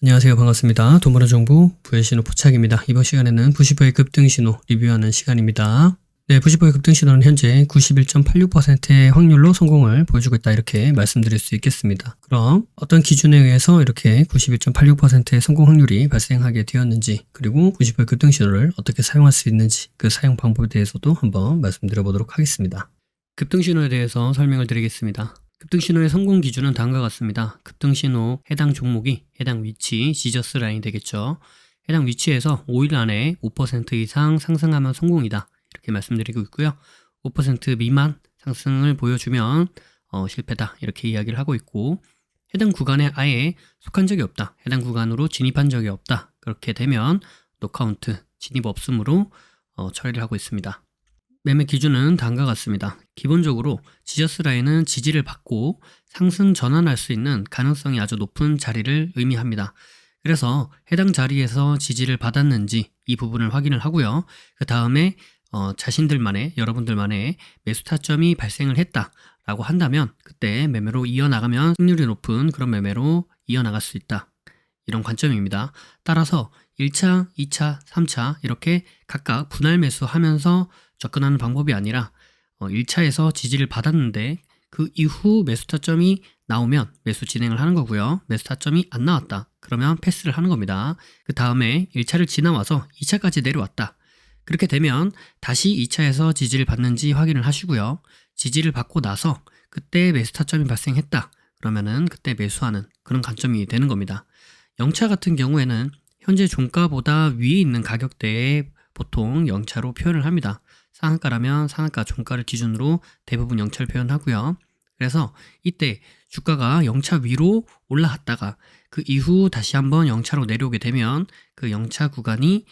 안녕하세요. 반갑습니다. 돈벌어정보 부의신호 포착입니다. 이번 시간에는 부시버의 급등신호 리뷰하는 시간입니다. 네, 부시버의 급등신호는 현재 91.86%의 확률로 성공을 보여주고 있다, 이렇게 말씀드릴 수 있겠습니다. 그럼 어떤 기준에 의해서 이렇게 91.86%의 성공 확률이 발생하게 되었는지, 그리고 부시버의 급등신호를 어떻게 사용할 수 있는지, 그 사용 방법에 대해서도 한번 말씀드려 보도록 하겠습니다. 급등신호에 대해서 설명을 드리겠습니다. 급등신호의 성공 기준은 다음과 같습니다. 급등신호 해당 종목이 해당 위치, 지저스 라인이 되겠죠. 해당 위치에서 5일 안에 5% 이상 상승하면 성공이다, 이렇게 말씀드리고 있고요. 5% 미만 상승을 보여주면 실패다, 이렇게 이야기를 하고 있고, 해당 구간에 아예 속한 적이 없다, 해당 구간으로 진입한 적이 없다, 그렇게 되면 노카운트, 진입 없음으로 처리를 하고 있습니다. 매매 기준은 다음과 같습니다. 기본적으로 지저스 라인은 지지를 받고 상승 전환할 수 있는 가능성이 아주 높은 자리를 의미합니다. 그래서 해당 자리에서 지지를 받았는지 이 부분을 확인을 하고요. 그 다음에 자신들만의, 여러분들만의 매수 타점이 발생을 했다라고 한다면 그때 매매로 이어나가면 승률이 높은 그런 매매로 이어나갈 수 있다, 이런 관점입니다. 따라서 1차, 2차, 3차 이렇게 각각 분할 매수하면서 접근하는 방법이 아니라 1차에서 지지를 받았는데 그 이후 매수 타점이 나오면 매수 진행을 하는 거고요. 매수 타점이 안 나왔다, 그러면 패스를 하는 겁니다. 그 다음에 1차를 지나와서 2차까지 내려왔다. 그렇게 되면 다시 2차에서 지지를 받는지 확인을 하시고요. 지지를 받고 나서 그때 매수 타점이 발생했다, 그러면은 그때 매수하는 그런 관점이 되는 겁니다. 0차 같은 경우에는 현재 종가보다 위에 있는 가격대에 보통 0차로 표현을 합니다. 상한가라면 상한가 종가를 기준으로 대부분 0차를 표현하고요. 그래서 이때 주가가 0차 위로 올라갔다가 그 이후 다시 한번 0차로 내려오게 되면 그 0차 구간이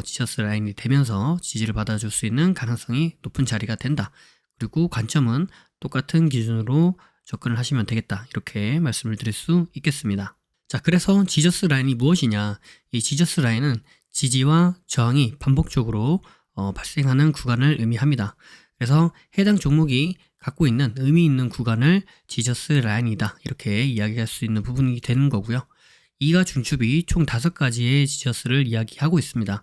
지저스 라인이 되면서 지지를 받아줄 수 있는 가능성이 높은 자리가 된다. 그리고 관점은 똑같은 기준으로 접근을 하시면 되겠다, 이렇게 말씀을 드릴 수 있겠습니다. 자, 그래서 지저스 라인이 무엇이냐? 이 지저스 라인은 지지와 저항이 반복적으로 발생하는 구간을 의미합니다. 그래서 해당 종목이 갖고 있는 의미 있는 구간을 지저스 라인이다, 이렇게 이야기할 수 있는 부분이 되는 거고요. 이가 중축이 총 5가지의 지저스를 이야기하고 있습니다.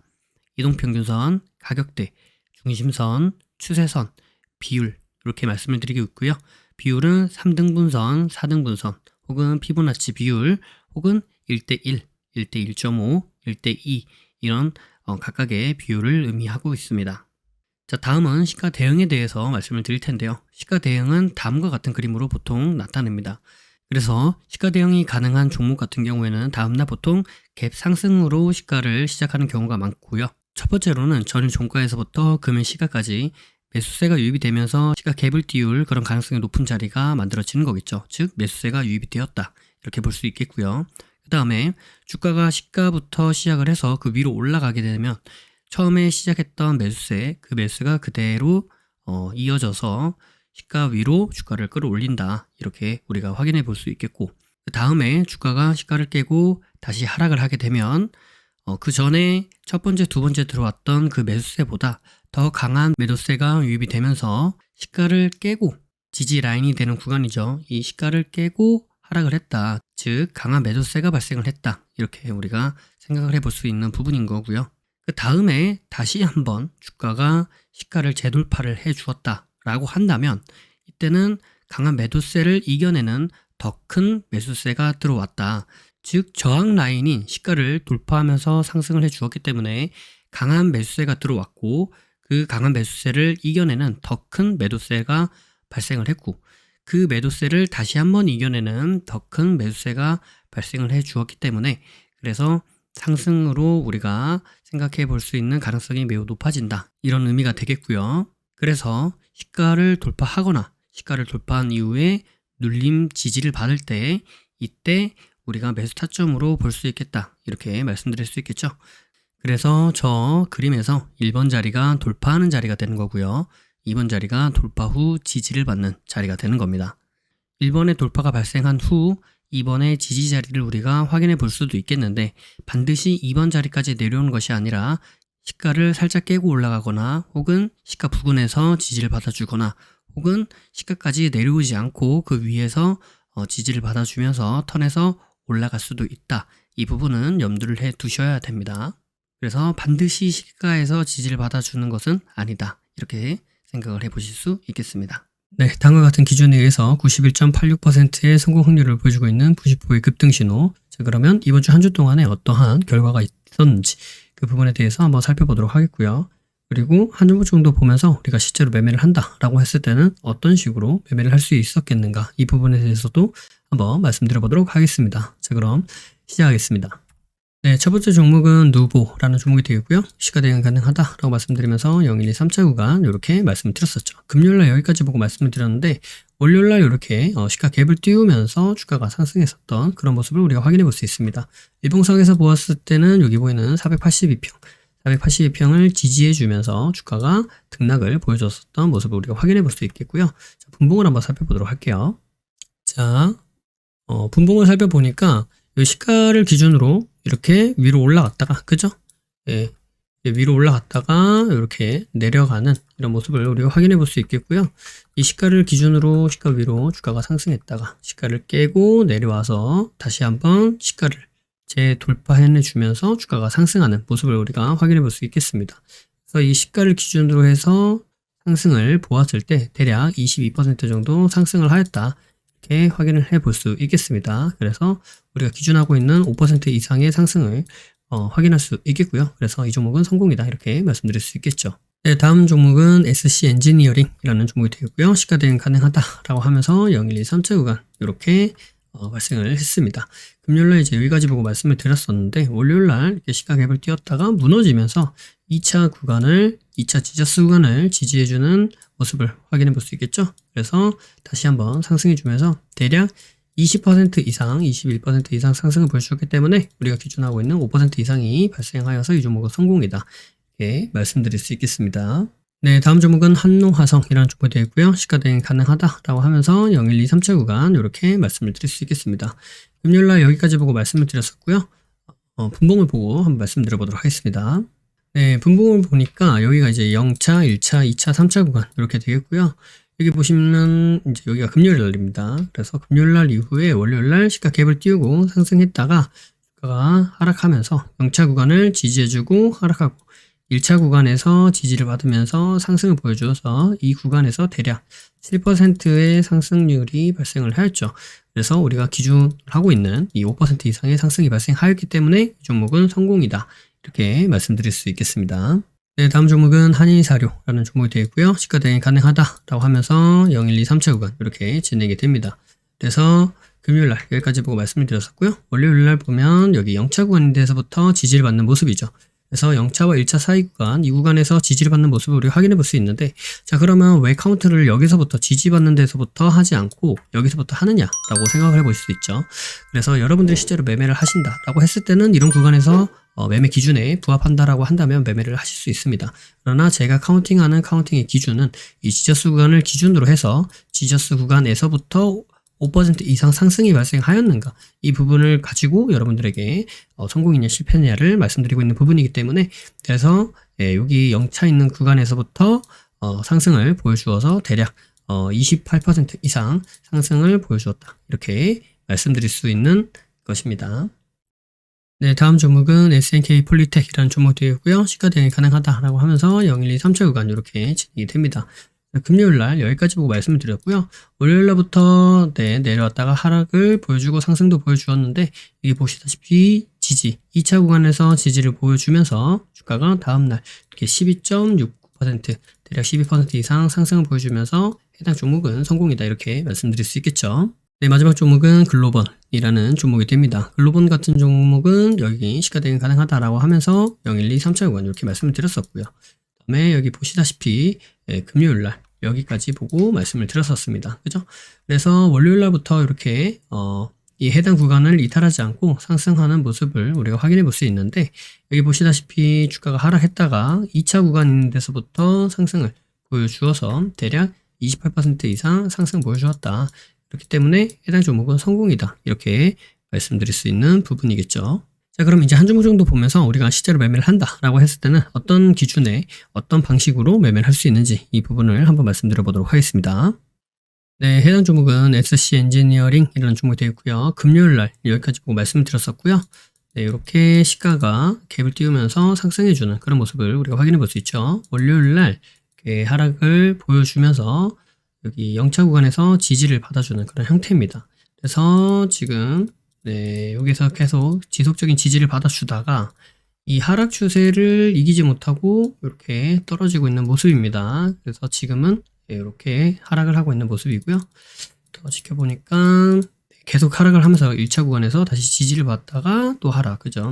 이동평균선, 가격대, 중심선, 추세선, 비율, 이렇게 말씀을 드리고 있고요. 비율은 3등분선, 4등분선, 혹은 피보나치 비율, 혹은 1대1, 1대1.5, 1대2 이런 각각의 비율을 의미하고 있습니다. 자, 다음은 시가 대응에 대해서 말씀을 드릴 텐데요. 시가 대응은 다음과 같은 그림으로 보통 나타냅니다. 그래서 시가 대응이 가능한 종목 같은 경우에는 다음날 보통 갭 상승으로 시가를 시작하는 경우가 많고요. 첫 번째로는 전일 종가에서부터 금일 시가까지 매수세가 유입이 되면서 시가 갭을 띄울 그런 가능성이 높은 자리가 만들어지는 거겠죠. 즉 매수세가 유입이 되었다, 이렇게 볼 수 있겠고요. 그 다음에 주가가 시가부터 시작을 해서 그 위로 올라가게 되면 처음에 시작했던 매수세, 그 매수가 그대로 이어져서 시가 위로 주가를 끌어올린다, 이렇게 우리가 확인해 볼 수 있겠고, 그 다음에 주가가 시가를 깨고 다시 하락을 하게 되면 그 전에 첫 번째, 두 번째 들어왔던 그 매수세보다 더 강한 매도세가 유입이 되면서 시가를 깨고 지지 라인이 되는 구간이죠. 이 시가를 깨고 하락을 했다, 즉 강한 매도세가 발생을 했다, 이렇게 우리가 생각을 해볼 수 있는 부분인 거고요. 그 다음에 다시 한번 주가가 시가를 재돌파를 해 주었다 라고 한다면 이때는 강한 매도세를 이겨내는 더 큰 매수세가 들어왔다, 즉 저항 라인인 시가를 돌파하면서 상승을 해 주었기 때문에 강한 매수세가 들어왔고, 그 강한 매수세를 이겨내는 더 큰 매도세가 발생을 했고, 그 매도세를 다시 한번 이겨내는 더 큰 매수세가 발생을 해 주었기 때문에, 그래서 상승으로 우리가 생각해 볼 수 있는 가능성이 매우 높아진다, 이런 의미가 되겠고요. 그래서 시가를 돌파하거나 시가를 돌파한 이후에 눌림 지지를 받을 때 이때 우리가 매수 타점으로 볼 수 있겠다, 이렇게 말씀드릴 수 있겠죠. 그래서 저 그림에서 1번 자리가 돌파하는 자리가 되는 거고요. 2번 자리가 돌파 후 지지를 받는 자리가 되는 겁니다. 1번의 돌파가 발생한 후 2번의 지지 자리를 우리가 확인해 볼 수도 있겠는데, 반드시 2번 자리까지 내려오는 것이 아니라 시가를 살짝 깨고 올라가거나, 혹은 시가 부근에서 지지를 받아주거나, 혹은 시가까지 내려오지 않고 그 위에서 지지를 받아주면서 턴에서 올라갈 수도 있다. 이 부분은 염두를 해 두셔야 됩니다. 그래서 반드시 시가에서 지지를 받아주는 것은 아니다. 이렇게 생각을 해보실 수 있겠습니다. 네, 다음과 같은 기준에 의해서 91.86%의 성공 확률을 보여주고 있는 90호의 급등신호. 자, 그러면 이번 주 한 주 동안에 어떠한 결과가 있었는지 그 부분에 대해서 한번 살펴보도록 하겠고요. 그리고 한 주 정도 보면서 우리가 실제로 매매를 한다라고 했을 때는 어떤 식으로 매매를 할 수 있었겠는가, 이 부분에 대해서도 한번 말씀드려보도록 하겠습니다. 자, 그럼 시작하겠습니다. 네, 첫 번째 종목은 누보라는 종목이 되겠고요. 시가 대응 가능하다라고 말씀드리면서 0, 1, 2, 3차 구간 이렇게 말씀을 드렸었죠. 금요일날 여기까지 보고 말씀을 드렸는데 월요일날 이렇게 시가 갭을 띄우면서 주가가 상승했었던 그런 모습을 우리가 확인해 볼 수 있습니다. 일봉상에서 보았을 때는 여기 보이는 482평, 482평을 지지해 주면서 주가가 등락을 보여줬었던 모습을 우리가 확인해 볼 수 있겠고요. 자, 분봉을 한번 살펴보도록 할게요. 자, 분봉을 살펴보니까 이 시가를 기준으로 이렇게 위로 올라갔다가, 그죠? 예, 위로 올라갔다가 이렇게 내려가는 이런 모습을 우리가 확인해 볼 수 있겠고요. 이 시가를 기준으로 시가 위로 주가가 상승했다가 시가를 깨고 내려와서 다시 한번 시가를 재돌파해 주면서 주가가 상승하는 모습을 우리가 확인해 볼 수 있겠습니다. 그래서 이 시가를 기준으로 해서 상승을 보았을 때 대략 22% 정도 상승을 하였다. 이렇게 확인을 해 볼 수 있겠습니다. 그래서 우리가 기준하고 있는 5% 이상의 상승을 확인할 수 있겠고요. 그래서 이 종목은 성공이다. 이렇게 말씀드릴 수 있겠죠. 네, 다음 종목은 SC 엔지니어링이라는 종목이 되겠고요. 시가 대응 가능하다라고 하면서 0, 1, 2, 3차 구간 이렇게 발생을 했습니다. 금요일날 이제 여기까지 보고 말씀을 드렸었는데 월요일날 이렇게 시가 갭을 띄웠다가 무너지면서 2차 구간을 2차 지저스 구간을 지지해주는 모습을 확인해 볼 수 있겠죠. 그래서 다시 한번 상승해 주면서 대략 20% 이상, 21% 이상 상승을 보여주었기 때문에 우리가 기준하고 있는 5% 이상이 발생하여서 이 종목은 성공이다. 이렇게 말씀드릴 수 있겠습니다. 네, 다음 종목은 한노화성이라는 종목이 되어 있고요. 시가 대응 가능하다라고 하면서 0, 1, 2, 3차 구간 이렇게 말씀을 드릴 수 있겠습니다. 금요일날 여기까지 보고 말씀을 드렸었고요. 분봉을 보고 한번 말씀드려 보도록 하겠습니다. 네, 분봉을 보니까 여기가 이제 0차, 1차, 2차, 3차 구간 이렇게 되겠고요. 여기 보시면 이제 여기가 금요일 날입니다. 그래서 금요일 날 이후에 월요일 날 시가 갭을 띄우고 상승했다가 주가가 하락하면서 0차 구간을 지지해주고 하락하고 1차 구간에서 지지를 받으면서 상승을 보여주어서 이 구간에서 대략 7%의 상승률이 발생을 하였죠. 그래서 우리가 기준하고 있는 이 5% 이상의 상승이 발생하였기 때문에 이 종목은 성공이다. 이렇게 말씀드릴 수 있겠습니다. 네, 다음 종목은 한인사료라는 종목이 되어 있고요. 시가 대응이 가능하다라고 하면서 0, 1, 2, 3차 구간 이렇게 진행이 됩니다. 그래서 금요일날 여기까지 보고 말씀을 드렸었고요. 월요일날 보면 여기 0차 구간에 대해서부터 지지를 받는 모습이죠. 그래서 0차와 1차 사이 구간, 이 구간에서 지지를 받는 모습을 우리가 확인해 볼 수 있는데, 자, 그러면 왜 카운트를 여기서부터 지지받는 데서부터 하지 않고 여기서부터 하느냐라고 생각을 해볼 수 있죠. 그래서 여러분들이 실제로 매매를 하신다라고 했을 때는 이런 구간에서 매매 기준에 부합한다라고 한다면 매매를 하실 수 있습니다. 그러나 제가 카운팅하는 카운팅의 기준은 이 지저스 구간을 기준으로 해서 지저스 구간에서부터 5% 이상 상승이 발생하였는가, 이 부분을 가지고 여러분들에게 성공이냐 실패냐를 말씀드리고 있는 부분이기 때문에, 그래서 여기 0차 있는 구간에서부터 상승을 보여주어서 대략 28% 이상 상승을 보여주었다. 이렇게 말씀드릴 수 있는 것입니다. 네, 다음 종목은 SNK 폴리텍이라는 종목이 되겠고요. 시가 대응이 가능하다라고 하면서 0, 1, 2, 3차 구간 이렇게 진행이 됩니다. 금요일날 여기까지 보고 말씀을 드렸고요. 월요일날부터 내려왔다가 하락을 보여주고 상승도 보여주었는데, 여기 보시다시피 지지 2차 구간에서 지지를 보여주면서 주가가 다음날 이렇게 12.69% 대략 12% 이상 상승을 보여주면서 해당 종목은 성공이다. 이렇게 말씀드릴 수 있겠죠. 네, 마지막 종목은 글로벌이라는 종목이 됩니다. 글로벌 같은 종목은 여기 시가 대응 가능하다라고 하면서 0, 1, 2, 3차 구간 이렇게 말씀을 드렸었고요. 다음에 여기 보시다시피 금요일날 여기까지 보고 말씀을 드렸었습니다. 그죠? 그래서 월요일날부터 이렇게 이 해당 구간을 이탈하지 않고 상승하는 모습을 우리가 확인해 볼 수 있는데, 여기 보시다시피 주가가 하락했다가 2차 구간 있는 데서부터 상승을 보여주어서 대략 28% 이상 상승 보여주었다. 그렇기 때문에 해당 종목은 성공이다. 이렇게 말씀드릴 수 있는 부분이겠죠. 자, 그럼 이제 한 종목 정도 보면서 우리가 실제로 매매를 한다라고 했을 때는 어떤 기준에 어떤 방식으로 매매를 할 수 있는지 이 부분을 한번 말씀드려 보도록 하겠습니다. 네, 해당 종목은 SC 엔지니어링이라는 종목이 되어 있고요. 금요일 날 여기까지 보고 말씀을 드렸었고요. 네, 이렇게 시가가 갭을 띄우면서 상승해주는 그런 모습을 우리가 확인해 볼 수 있죠. 월요일 날 이렇게 하락을 보여주면서 여기 영차 구간에서 지지를 받아주는 그런 형태입니다. 그래서 지금 네, 여기서 계속 지속적인 지지를 받아주다가 이 하락 추세를 이기지 못하고 이렇게 떨어지고 있는 모습입니다. 그래서 지금은 이렇게 하락을 하고 있는 모습이고요. 더 지켜보니까 계속 하락을 하면서 1차 구간에서 다시 지지를 받다가 또 하락, 그죠?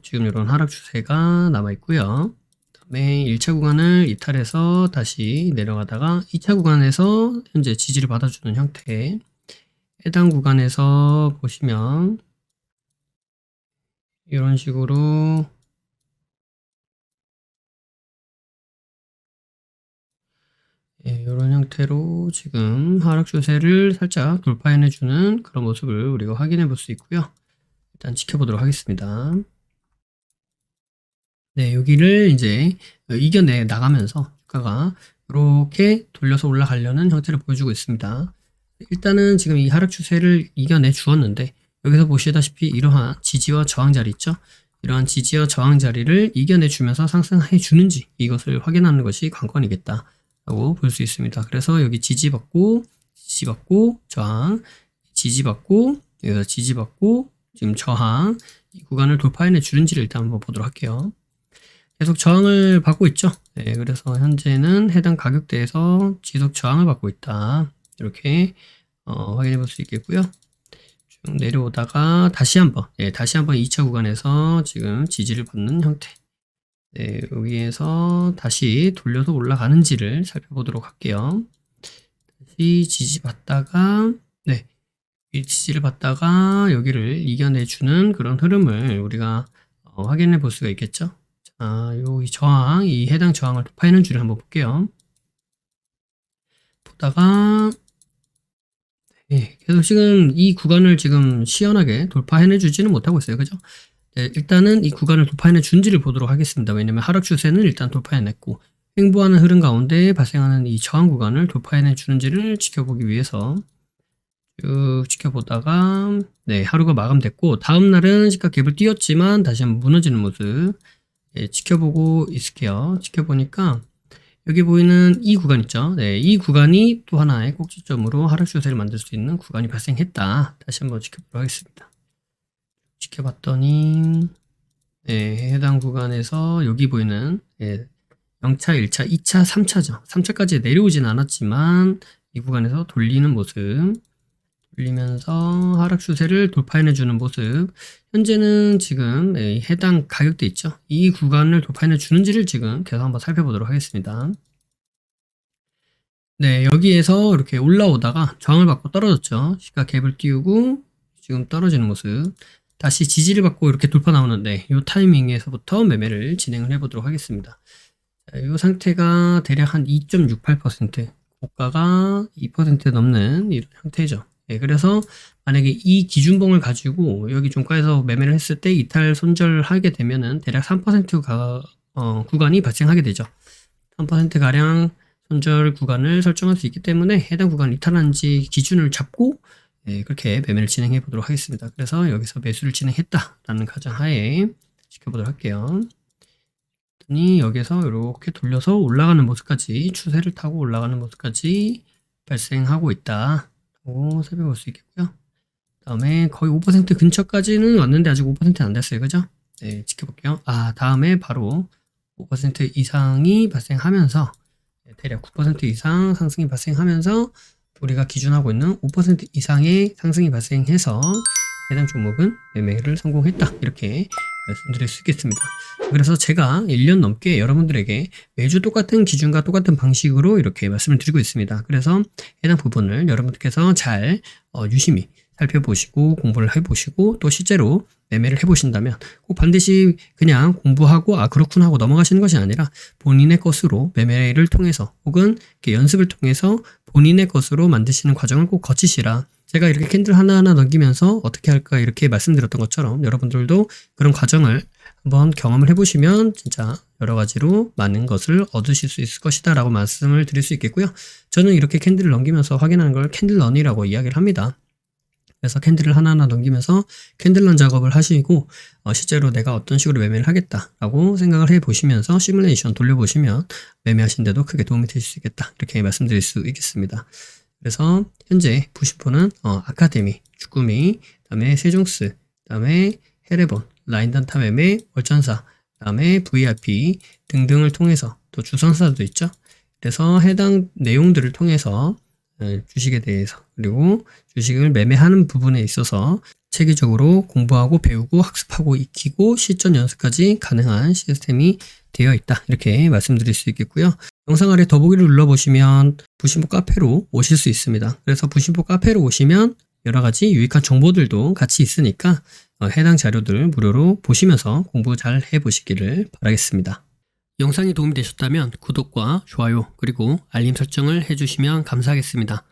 지금 이런 하락 추세가 남아 있고요. 그다음에 1차 구간을 이탈해서 다시 내려가다가 2차 구간에서 현재 지지를 받아주는 형태. 해당 구간에서 보시면 이런 식으로 이런 형태로 지금 하락 추세를 살짝 돌파해내주는 그런 모습을 우리가 확인해 볼 수 있고요. 일단 지켜보도록 하겠습니다. 네, 여기를 이제 이겨내 나가면서 주가가 이렇게 돌려서 올라가려는 형태를 보여주고 있습니다. 일단은 지금 이 하락 추세를 이겨내 주었는데 여기서 보시다시피 이러한 지지와 저항 자리 있죠? 이러한 지지와 저항 자리를 이겨내 주면서 상승해 주는지 이것을 확인하는 것이 관건이겠다 라고 볼 수 있습니다. 그래서 여기 지지받고 저항, 지지받고 여기서 지지받고 지금 저항 이 구간을 돌파해내 주는지를 일단 한번 보도록 할게요. 계속 저항을 받고 있죠. 네, 그래서 현재는 해당 가격대에서 지속 저항을 받고 있다. 이렇게 확인해 볼 수 있겠고요. 쭉 내려오다가 다시 한번 2차 구간에서 지금 지지를 받는 형태. 네, 여기에서 다시 돌려서 올라가는지를 살펴보도록 할게요. 다시 지지받다가 이 지지를 받다가 여기를 이겨내주는 그런 흐름을 우리가 확인해 볼 수가 있겠죠. 자, 이 저항, 이 해당 저항을 돌파하는 줄을 한번 볼게요. 보다가 계속 지금 이 구간을 지금 시원하게 돌파해내 주지는 못하고 있어요. 그죠? 네, 일단은 이 구간을 돌파해내 준지를 보도록 하겠습니다. 왜냐면 하락 추세는 일단 돌파해냈고 횡보하는 흐름 가운데 발생하는 이 저항 구간을 돌파해내 주는지를 지켜보기 위해서 쭉 지켜보다가 하루가 마감됐고 다음 날은 시가 갭을 띄웠지만 다시 한번 무너지는 모습 지켜보고 있을게요. 지켜보니까 여기 보이는 이 구간 있죠. 이 구간이 또 하나의 꼭지점으로 하락 추세를 만들 수 있는 구간이 발생했다. 다시 한번 지켜보도록 하겠습니다. 지켜봤더니 해당 구간에서 여기 보이는 0차, 1차, 2차, 3차죠. 3차까지 내려오진 않았지만 이 구간에서 돌리는 모습 돌리면서 하락 추세를 돌파해내주는 모습. 현재는 지금 해당 가격대 있죠. 이 구간을 돌파해내주는지를 지금 계속 한번 살펴보도록 하겠습니다. 네, 여기에서 이렇게 올라오다가 저항을 받고 떨어졌죠. 시가 갭을 띄우고 지금 떨어지는 모습. 다시 지지를 받고 이렇게 돌파 나오는데 이 타이밍에서부터 매매를 진행을 해보도록 하겠습니다. 이 상태가 대략 한 2.68%, 고가가 2% 넘는 이런 형태죠. 그래서 만약에 이 기준봉을 가지고 여기 종가에서 매매를 했을 때 이탈 손절하게 되면은 대략 3% 구간이 발생하게 되죠. 3% 가량 손절 구간을 설정할 수 있기 때문에 해당 구간 이탈하는지 기준을 잡고 그렇게 매매를 진행해 보도록 하겠습니다. 그래서 여기서 매수를 진행했다라는 가정하에 지켜보도록 할게요. 여기서 이렇게 돌려서 올라가는 모습까지 추세를 타고 올라가는 모습까지 발생하고 있다. 살펴볼 수 있겠고요. 다음에 거의 5% 근처까지는 왔는데 아직 5%는 안 됐어요. 그죠? 네, 지켜볼게요. 다음에 바로 5% 이상이 발생하면서 대략 9% 이상 상승이 발생하면서 우리가 기준하고 있는 5% 이상의 상승이 발생해서 해당 종목은 매매를 성공했다. 이렇게 말씀드릴 수 있겠습니다. 그래서 제가 1년 넘게 여러분들에게 매주 똑같은 기준과 똑같은 방식으로 이렇게 말씀을 드리고 있습니다. 그래서 해당 부분을 여러분들께서 잘 유심히 살펴보시고 공부를 해보시고 또 실제로 매매를 해보신다면 꼭 반드시 그냥 공부하고 그렇군 하고 넘어가시는 것이 아니라 본인의 것으로 매매를 통해서 혹은 이렇게 연습을 통해서 본인의 것으로 만드시는 과정을 꼭 거치시라. 제가 이렇게 캔들 하나하나 넘기면서 어떻게 할까 이렇게 말씀드렸던 것처럼 여러분들도 그런 과정을 한번 경험을 해보시면 진짜 여러 가지로 많은 것을 얻으실 수 있을 것이다 라고 말씀을 드릴 수 있겠고요. 저는 이렇게 캔들을 넘기면서 확인하는 걸 캔들런이라고 이야기를 합니다. 그래서 캔들을 하나하나 넘기면서 캔들런 작업을 하시고 실제로 내가 어떤 식으로 매매를 하겠다라고 생각을 해보시면서 시뮬레이션 돌려보시면 매매하시는데도 크게 도움이 되실 수 있겠다 이렇게 말씀드릴 수 있겠습니다. 그래서 현재 부시포는 아카데미, 주꾸미, 그다음에 세종스, 그다음에 헤레본, 라인단타 매매, 월전사, 그다음에 VIP 등등을 통해서 또 주선사도 있죠. 그래서 해당 내용들을 통해서 주식에 대해서 그리고 주식을 매매하는 부분에 있어서 체계적으로 공부하고 배우고 학습하고 익히고 실전 연습까지 가능한 시스템이 되어 있다 이렇게 말씀드릴 수 있겠고요. 영상 아래 더보기를 눌러보시면 부신포 카페로 오실 수 있습니다. 그래서 부신포 카페로 오시면 여러 가지 유익한 정보들도 같이 있으니까 해당 자료들 무료로 보시면서 공부 잘 해보시기를 바라겠습니다. 영상이 도움이 되셨다면 구독과 좋아요 그리고 알림 설정을 해주시면 감사하겠습니다.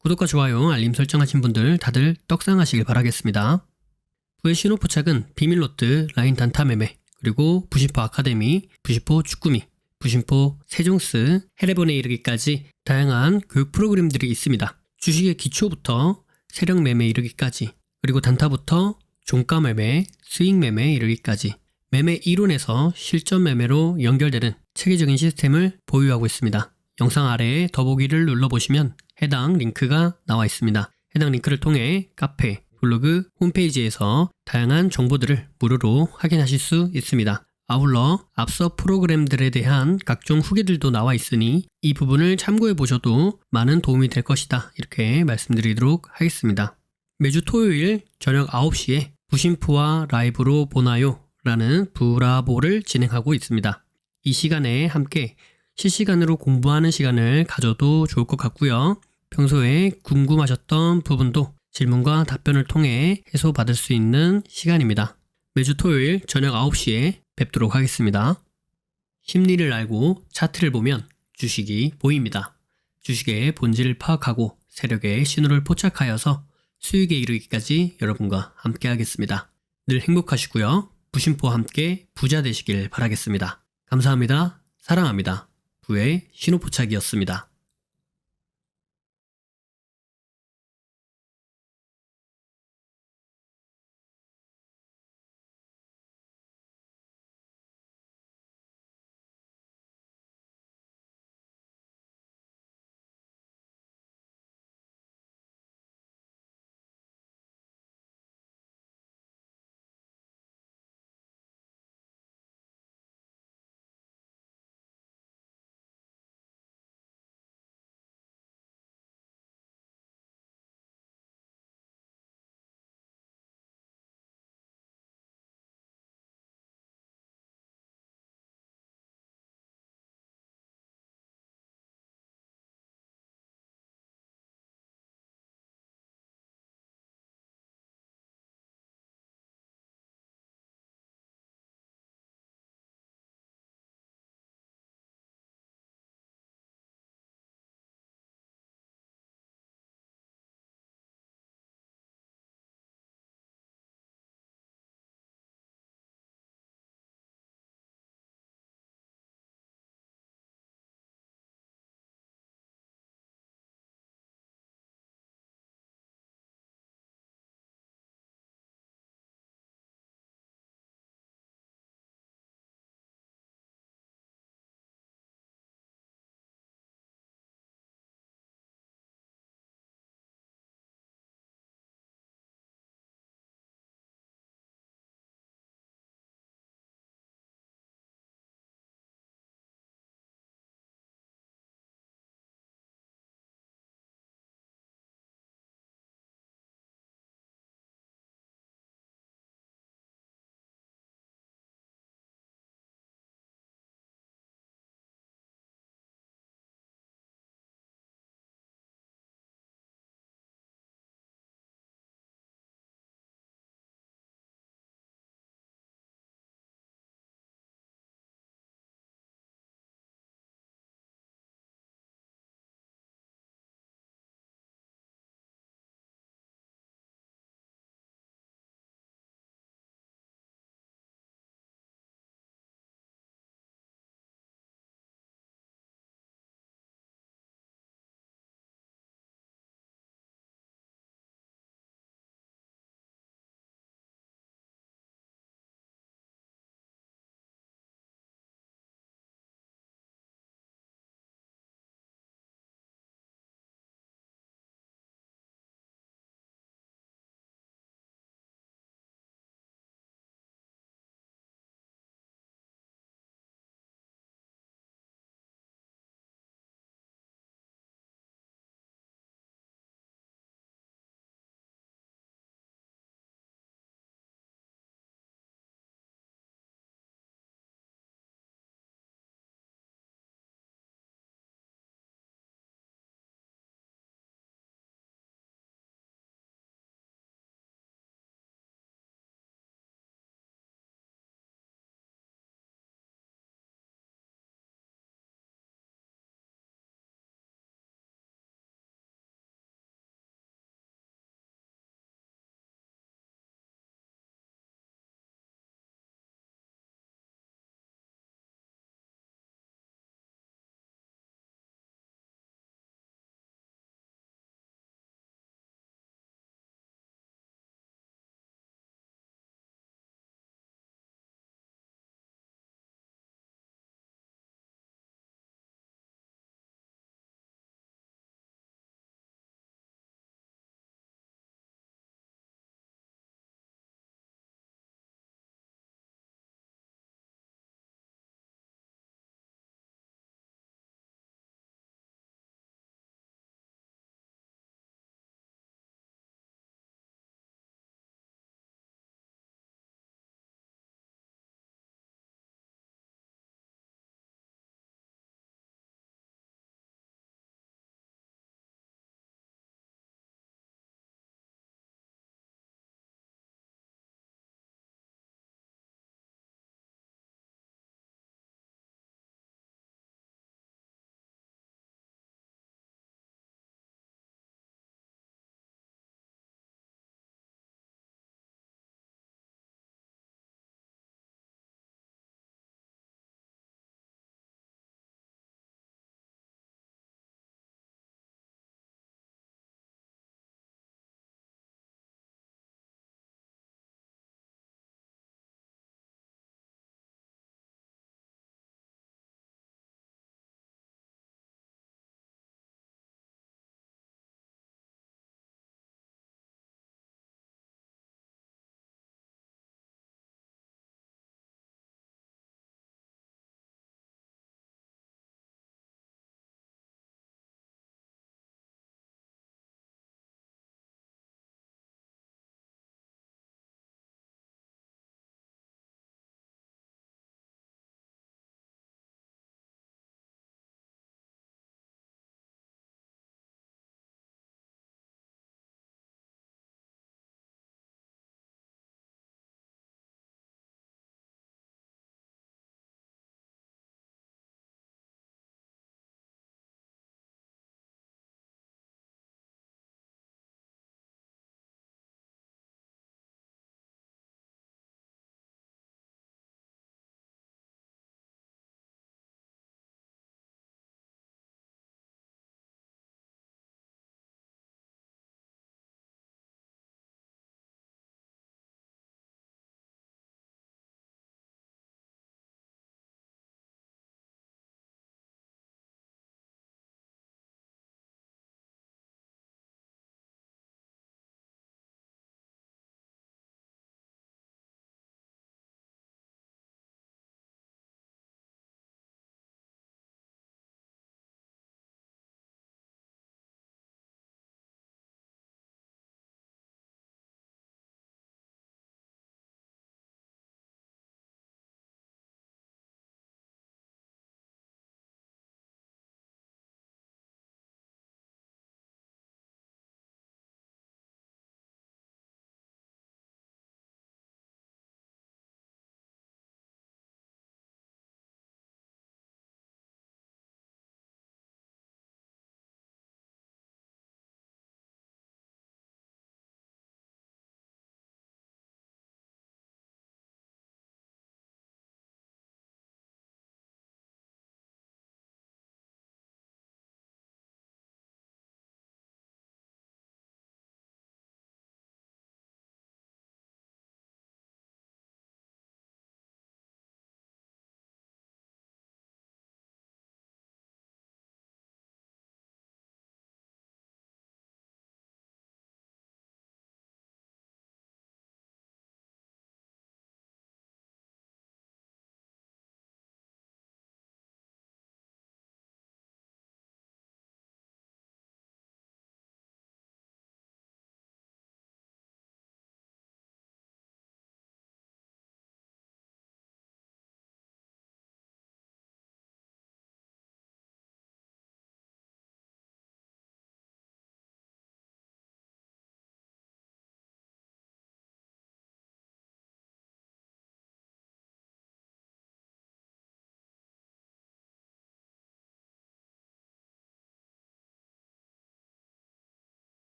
구독과 좋아요 알림 설정하신 분들 다들 떡상하시길 바라겠습니다. 부의 신호 포착은 비밀로트, 라인 단타 매매, 그리고 부신포 아카데미, 부신포 주꾸미, 부신포 세종스, 헤레본에 이르기까지 다양한 교육 프로그램들이 있습니다. 주식의 기초부터 세력 매매 이르기까지, 그리고 단타부터 종가 매매, 수익 매매 이르기까지 매매 이론에서 실전 매매로 연결되는 체계적인 시스템을 보유하고 있습니다. 영상 아래에 더보기를 눌러보시면 해당 링크가 나와 있습니다. 해당 링크를 통해 카페, 블로그, 홈페이지에서 다양한 정보들을 무료로 확인하실 수 있습니다. 아울러 앞서 프로그램들에 대한 각종 후기들도 나와 있으니 이 부분을 참고해 보셔도 많은 도움이 될 것이다 이렇게 말씀드리도록 하겠습니다. 매주 토요일 저녁 9시에 부신포와 라이브로 보나요? 라는 브라보를 진행하고 있습니다. 이 시간에 함께 실시간으로 공부하는 시간을 가져도 좋을 것 같고요. 평소에 궁금하셨던 부분도 질문과 답변을 통해 해소받을 수 있는 시간입니다. 매주 토요일 저녁 9시에 뵙도록 하겠습니다. 심리를 알고 차트를 보면 주식이 보입니다. 주식의 본질을 파악하고 세력의 신호를 포착하여서 수익에 이르기까지 여러분과 함께 하겠습니다. 늘 행복하시고요. 부신포와 함께 부자 되시길 바라겠습니다. 감사합니다. 사랑합니다. 부의 신호포착이었습니다.